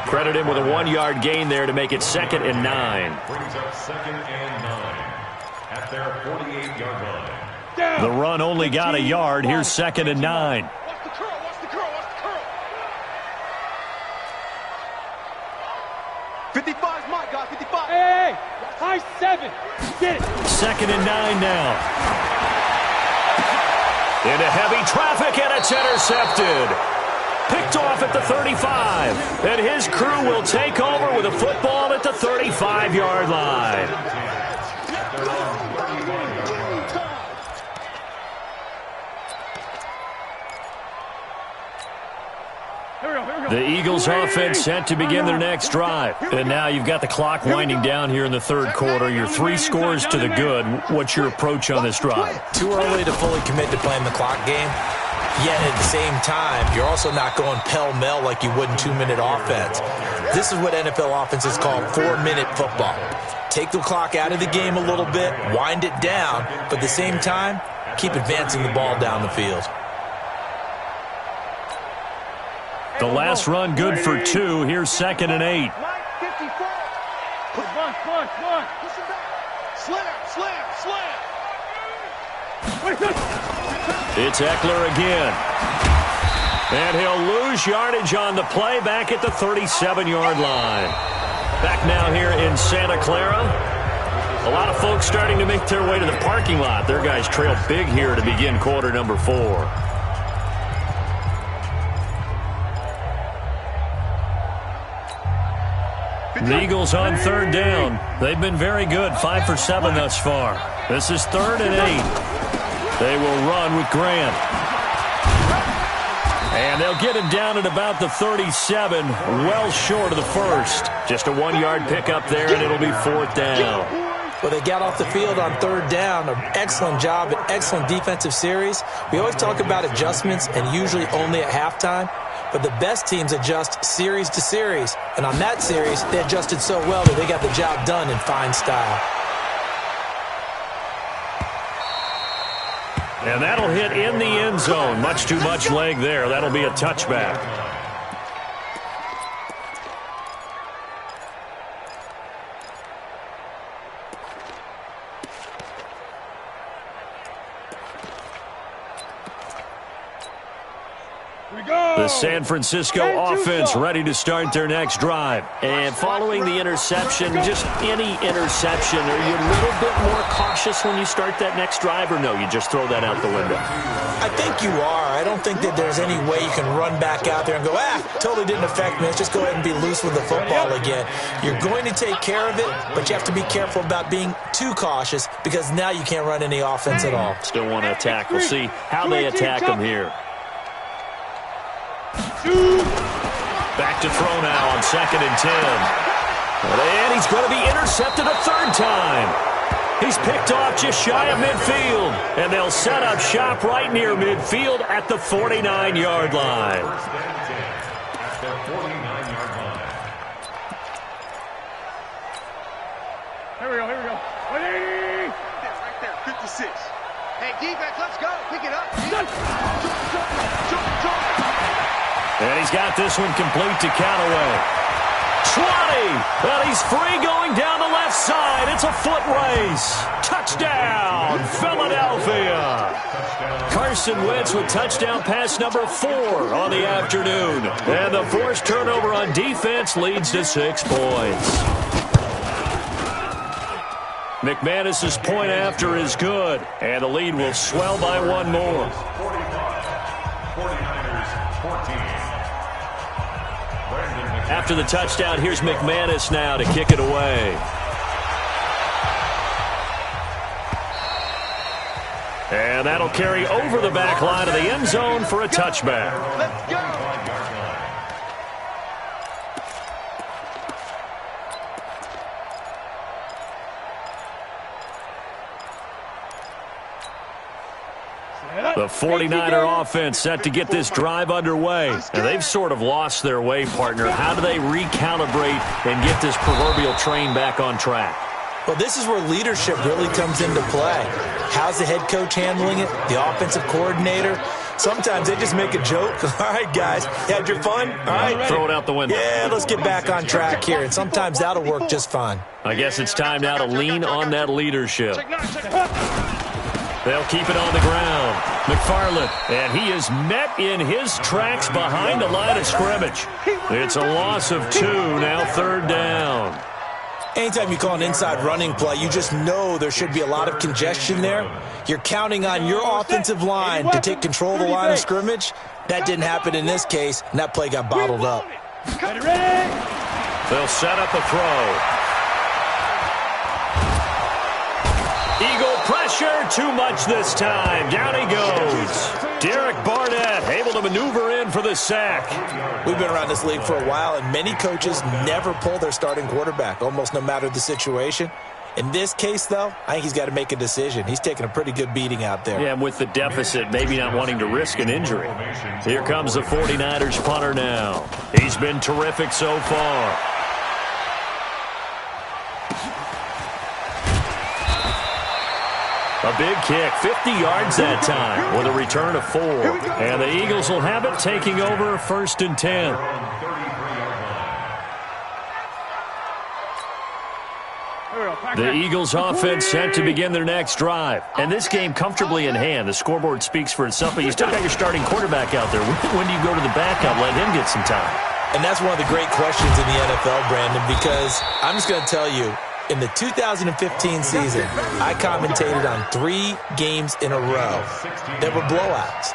Credit him with a 1-yard gain there to make it 2nd and 9. Brings up 2nd and 9 at their 48-yard line. The run only got a yard. Here's 2nd and 9. 55's my guy, 55. Hey, high 7. Get it. 2nd and 9 now. Into heavy traffic, and it's intercepted. Picked off at the 35. And his crew will take over with a football at the 35-yard line. The Eagles offense set to begin their next drive. And now you've got the clock winding down here in the third quarter. You're 3 scores to the good. What's your approach on this drive? Too early to fully commit to playing the clock game. Yet at the same time, you're also not going pell-mell like you would in 2-minute offense. This is what NFL offenses call 4-minute football. Take the clock out of the game a little bit, wind it down, but at the same time, keep advancing the ball down the field. The last run good for 2. Here's 2nd and 8. It's Eckler again. And he'll lose yardage on the play back at the 37-yard line. Back now here in Santa Clara. A lot of folks starting to make their way to the parking lot. Their guys trail big here to begin quarter number 4. The Eagles on 3rd down. They've been very good, 5 for 7 thus far. This is 3rd and 8. They will run with Grant. And they'll get him down at about the 37, well short of the first. Just a 1-yard pickup there, and it'll be 4th down. Well, they got off the field on 3rd down. An excellent job, an excellent defensive series. We always talk about adjustments, and usually only at halftime. But the best teams adjust series to series. And on that series, they adjusted so well that they got the job done in fine style. And that'll hit in the end zone. Much too much leg there. That'll be a touchback. The San Francisco offense ready to start their next drive. And following the interception, just any interception, are you a little bit more cautious when you start that next drive, or no, you just throw that out the window? I think you are. I don't think that there's any way you can run back out there and go, totally didn't affect me. Let's just go ahead and be loose with the football again. You're going to take care of it, but you have to be careful about being too cautious because now you can't run any offense at all. Still want to attack. We'll see how they attack him here. Back to throw now on 2nd and 10. And he's going to be intercepted a third time. He's picked off just shy of midfield. And they'll set up shop right near midfield at the 49-yard line. At the 49-yard line. Here we go. 180. Right there, 56. Hey, defense, let's go. Pick it up. And he's got this one complete to Callaway. 20, and he's free going down the left side. It's a foot race. Touchdown, Philadelphia. Carson Wentz with touchdown pass number 4 on the afternoon. And the forced turnover on defense leads to 6 points. McManus's point after is good, and the lead will swell by 1 more. 49ers 14. After the touchdown, here's McManus now to kick it away. And that'll carry over the back line of the end zone for a touchback. Let's go. The 49er offense set to get this drive underway. And they've sort of lost their way, partner. How do they recalibrate and get this proverbial train back on track? Well, this is where leadership really comes into play. How's the head coach handling it? The offensive coordinator? Sometimes they just make a joke. All right, guys, you had your fun? All right. Throw it out the window. Yeah, let's get back on track here. And sometimes that'll work just fine. I guess it's time now to lean on that leadership. They'll keep it on the ground. McFarland, and he is met in his tracks behind the line of scrimmage. It's a loss of 2, now 3rd down. Anytime you call an inside running play, you just know there should be a lot of congestion there. You're counting on your offensive line to take control of the line of scrimmage. That didn't happen in this case, and that play got bottled up. They'll set up a throw. Eagle pressure, too much this time. Down he goes. Derek Barnett able to maneuver in for the sack. We've been around this league for a while, and many coaches never pull their starting quarterback, almost no matter the situation. In this case, though, I think he's got to make a decision. He's taking a pretty good beating out there. Yeah, and with the deficit, maybe not wanting to risk an injury. Here comes the 49ers punter now. He's been terrific so far. A big kick, 50 yards that time with a return of 4. And the Eagles will have it, taking over 1st and 10. The Eagles offense set to begin their next drive. And this game comfortably in hand. The scoreboard speaks for itself, but you still got your starting quarterback out there. When do you go to the backup, let him get some time? And that's one of the great questions in the NFL, Brandon, because I'm just going to tell you, in the 2015 season, I commentated on 3 games in a row that were blowouts.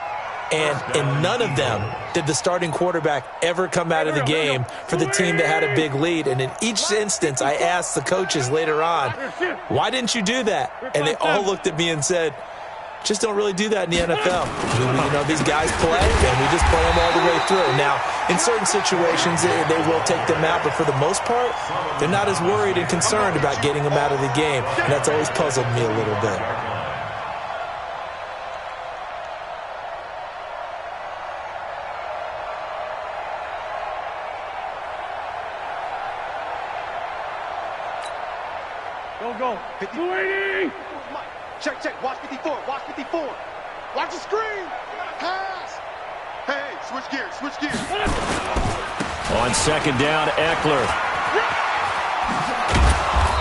And in none of them did the starting quarterback ever come out of the game for the team that had a big lead. And in each instance, I asked the coaches later on, why didn't you do that? And they all looked at me and said, just don't really do that in the NFL. You know, these guys play, and we just play them all the way through. Now, in certain situations, they will take them out, but for the most part, they're not as worried and concerned about getting them out of the game, and that's always puzzled me a little bit. Go. 280. Check. Watch 54. Watch the screen. Pass. Hey, switch gears. On 2nd down, Eckler.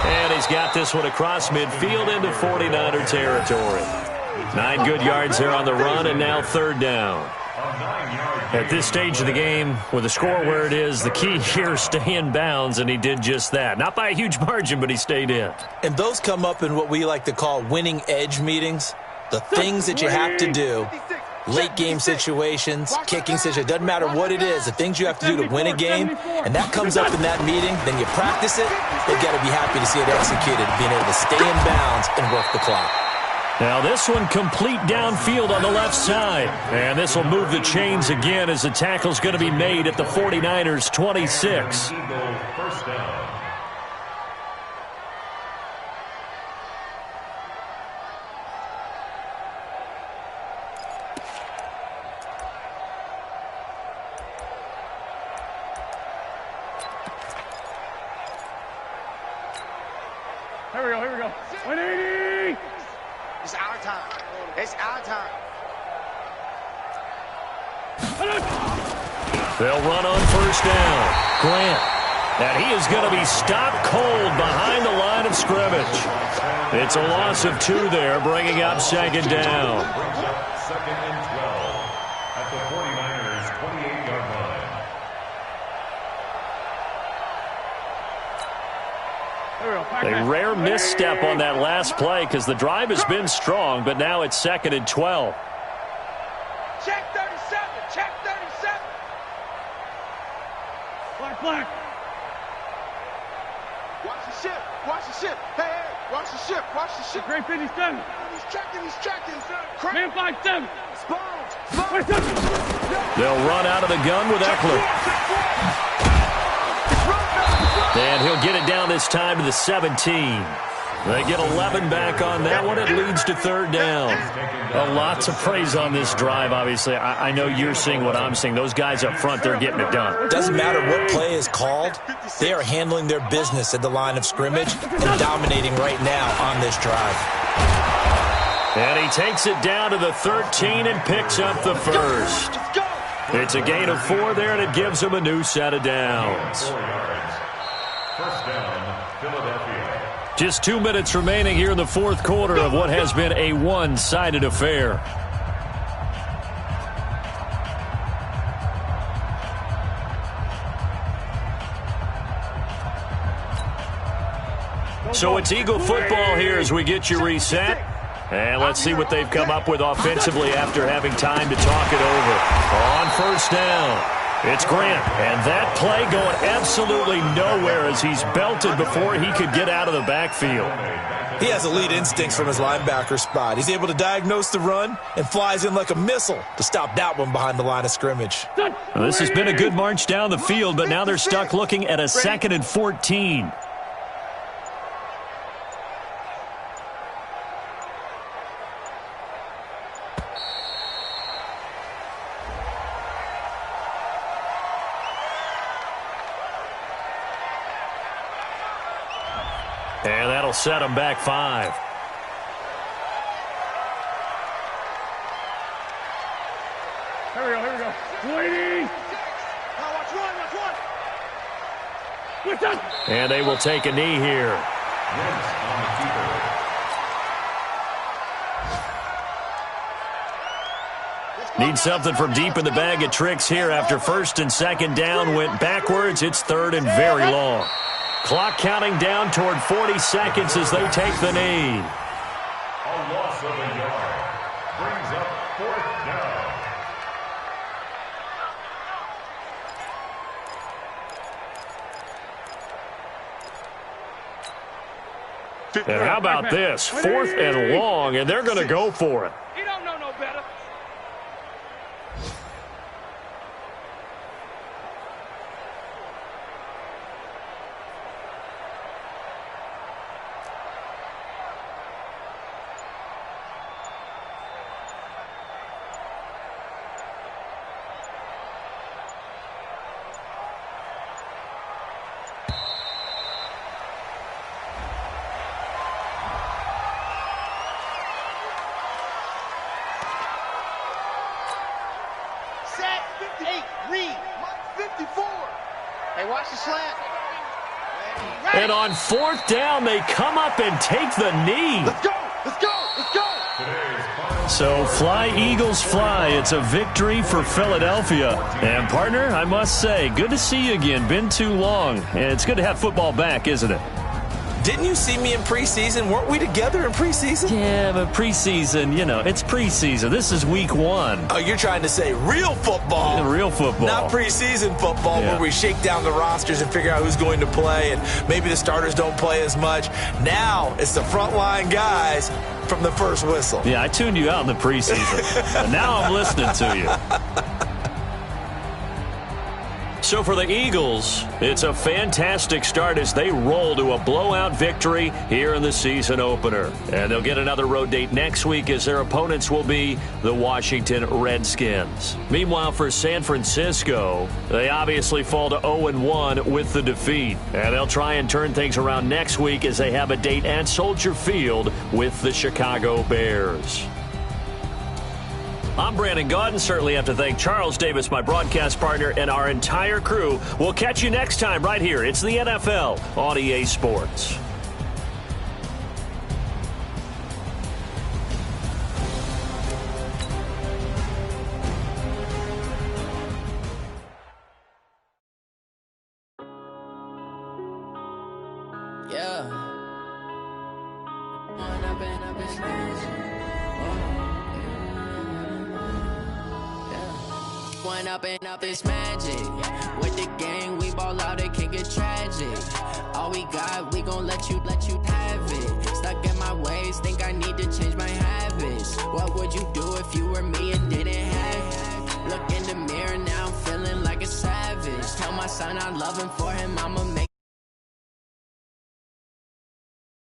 And he's got this one across midfield into 49er territory. 9 good yards there on the run, and now 3rd down. At this stage of the game, with the score where it is, the key here is stay in bounds, and he did just that. Not by a huge margin, but he stayed in. And those come up in what we like to call winning edge meetings, the things that you have to do late game situations, kicking situations, doesn't matter what it is, the things you have to do to win a game, and that comes up in that meeting, then you practice it, they've got to be happy to see it executed, being able to stay in bounds and work the clock. Now this one complete downfield on the left side. And this will move the chains again as the tackle's going to be made at the 49ers 26. First down. Here we go. 180! It's our time. It's our time. They'll run on first down. Grant. And he is going to be stopped cold behind the line of scrimmage. It's a loss of 2 there, bringing up second down. Brings up second and 12 at the 49ers 28-yard line. A rare misstep on that last play because the drive has been strong, but now it's second and 12. Check 37. Check 37. Black. Watch the ship. Watch the ship. Hey, watch the ship. Watch the ship. Great 57. He's checking. Man 5-7. Spawns. They'll run out of the gun with Eckler. And he'll get it down this time to the 17. They get 11 back on that one. It leads to third down. Lots of praise on this drive, obviously. I know you're seeing what I'm seeing. Those guys up front, they're getting it done. Doesn't matter what play is called, they are handling their business at the line of scrimmage and dominating right now on this drive. And he takes it down to the 13 and picks up the first. It's a gain of 4 there, and it gives him a new set of downs. 4 yards. First down, Philadelphia. Just 2 minutes remaining here in the fourth quarter of what has been a one-sided affair. So it's Eagle football here as we get you reset. And let's see what they've come up with offensively after having time to talk it over. On first down, it's Grant. And that play going absolutely nowhere as he's belted before he could get out of the backfield. He has elite instincts from his linebacker spot. He's able to diagnose the run and flies in like a missile to stop that one behind the line of scrimmage. Well, this has been a good march down the field, but now they're stuck looking at a 2nd and 14. And that'll set him back 5. Here we go. 280! Watch one. And they will take a knee here. Wentz on the keeper. Need something from deep in the bag of tricks here after first and second down went backwards. It's third and very long. Clock counting down toward 40 seconds as they take the knee. A loss of a yard. Brings up fourth down. And how about this? 4th and long, and they're going to go for it. You don't know no better. Set, 58, read, 54. Hey, watch the slant. And on 4th down, they come up and take the knee. Let's go. So fly, Eagles, fly. It's a victory for Philadelphia. And, partner, I must say, good to see you again. Been too long. And it's good to have football back, isn't it? Didn't you see me in preseason? Weren't we together in preseason? Yeah, but preseason, you know, it's preseason. This is week 1. Oh, you're trying to say real football. Yeah, real football. Not preseason football where we shake down the rosters and figure out who's going to play, and maybe the starters don't play as much. Now it's the frontline guys from the first whistle. Yeah, I tuned you out in the preseason. But now I'm listening to you. So for the Eagles, it's a fantastic start as they roll to a blowout victory here in the season opener. And they'll get another road date next week as their opponents will be the Washington Redskins. Meanwhile, for San Francisco, they obviously fall to 0-1 with the defeat. And they'll try and turn things around next week as they have a date at Soldier Field with the Chicago Bears. I'm Brandon Gaudin. Certainly have to thank Charles Davis, my broadcast partner, and our entire crew. We'll catch you next time right here. It's the NFL on EA Sports. Up this magic with the gang, we ball out, it can get tragic. All we got, we gon' let you have it. Stuck in my ways, think I need to change my habits. What would you do if you were me and didn't have it? Look in the mirror now, I'm feeling like a savage. Tell my son I love him, for him I'ma make